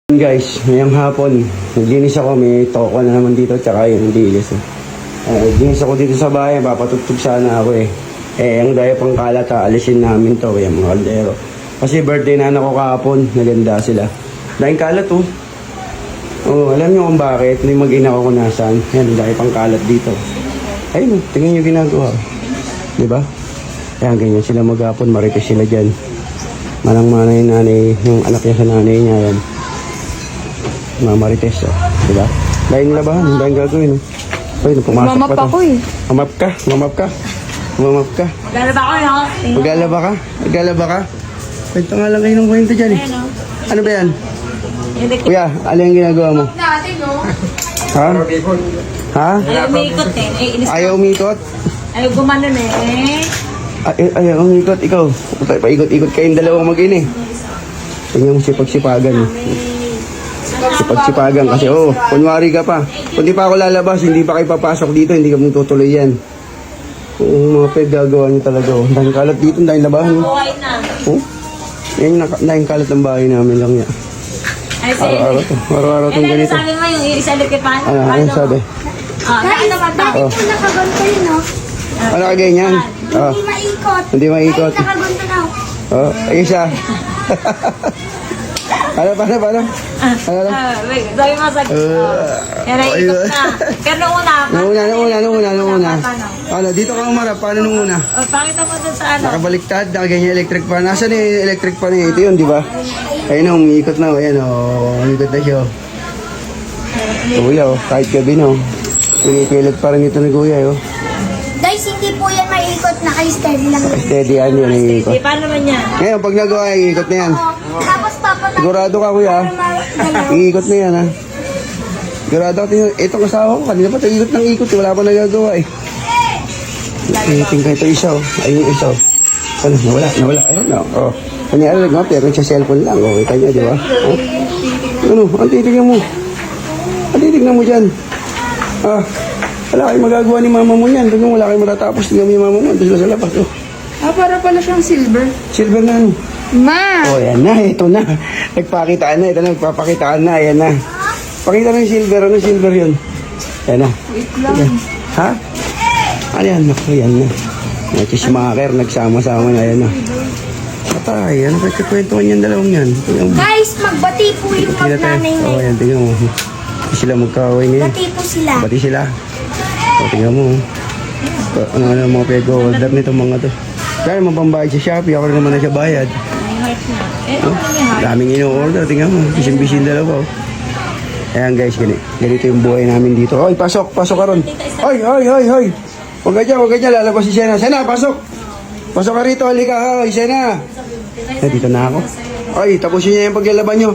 Guys, ngayong hapon, naglinis ako, may toko na naman dito, tsaka yung dilis. Naglinis ako dito sa bahay, papatugtog sana ako eh. Ang daya pang kalat, alisin namin to, yung mga kaldero. Kasi birthday na anak ko kahapon, naganda sila. Dahil kalat oh. Oh, alam niyo kung bakit, may mag-ina ko kung nasan. Yan, dahil pang kalat dito. Ayun, tingnan yung ginagawa. Diba? Kaya ganyan sila maghapon, marites sila dyan. Manang-manay nanay, yung anak niya sa nanay niya, yan. Mamarites, oh. Diba? Dahil labahan, dahil gagawin, oh. Ay, pumasok Mamap pa to. ako eh. Mamap ka. Maglalaba ko, no? Maglalaba ka? Kwento nga lang kayo ng kwento dyan, eh. Ano ba yan? Kuya, ano yung ginagawa mo? Natin, no? Ha? Ha? Ayaw umiikot eh. Ayaw umikot? Ayaw gumanon eh. Ayaw umikot, ikaw. Paikot-ikot kayong dalawang mag-in, eh. Tingnan mo sipag-sipagan, eh. Sipag-sipagan kasi, oh, kunwari ka pa. Kung di pa ako lalabas, hindi pa kayo papasok dito, hindi ka mong tutuloy yan. Mga peg gagawa niyo talaga, oh. Dahil kalat dito, dahil labahan, oh. Buhay na. Oh? Yan yung dahil kalat ng bahay namin lang yan. Ay, sige. Araw-araw to. Araw-araw tong Ano ganito. sabi mo yung isa ulit kay paano? Ano sabi? Guys, bakit Oh. po nakaganto yun, no? Ano ka ganyan? Oh. Hindi maikot. Hindi maikot. Kahit nakaganto na. Oh, isa. Paano? Ano? Wait, sabi mo sa yan ay ikot na. Pero nung una. Ano, dito ka umarap. Paano nung una? Pakita mo dun sa ano. Nakabaliktad, nakaganyan electric fan. Nasaan yung electric fan niya? Ito yun, di ba? Ayun o, umiikot na. Ayan o, umiikot na siya. Kuya o, kahit gabi na o. Pinipilit pa rin ito ni Kuya o. Guys, hindi po yan maikot. Naka-steady lang. Steady yan yun, umiikot. Paano naman yan? Ngayon, pag nagawa, iikot na yan. Tapos papatay. Sigurado ka, Kuya. Iikot na yan, ha? Sigurado ka. Itong asawa ko, kanina pa ito ikot ng ikot. Wala pa nagagawa, eh. Tingnan ito isa, oh. Ayun yung isa, oh. Ano, nawala. Ayun, no. Oh. Kanya, pero sa cellphone lang, oh. Kita niya, di ba? Oh. Ano, ang titignan mo. Ang titignan mo dyan. Ah, wala kayong magagawa ni mama mo yan. Tingnan, wala kayong matatapos. Tingnan mo yung mama mo. Ito sila sa labas, oh. Para pala siyang silver. Silver na, ano? Ma! Oh, yan na. Ito na. Nagpakitaan na. Ito na, nagpapakitaan na. Ayan na. Pakita na yung silver. Ano silver yun? Ayan na. Wait lang. Ayan. Ha? Ano yan? Naku, yan na. Chismaker, nagsama-sama na. Ayan na. Patay. Ano kayo kakwentuhan yan dalawang yan? Guys, magbati po yung magnanay na Oh, yun. yan. Tingnan mo. Hindi sila magkaway ngayon. Bati po sila. Bati sila. O, tingnan mo. Ano mga peg-order nito mga to. Kaya mapambayad sa Shopee. Ako rin naman na siya bayad. May heart na. Ano yung heart? Daming ino-order. Tingnan mo. Bisin-bisin dalawa. Ayan guys, ganito yung buhay namin dito. Oy, pasok ka ron. Hoy. Huwag ka dyan. Lalabas si Sena. Sena, pasok. Pasok ka rito. Halika. Hoy, Sena. Dito na ako. Oy, tapusin niya yung paglalaban nyo.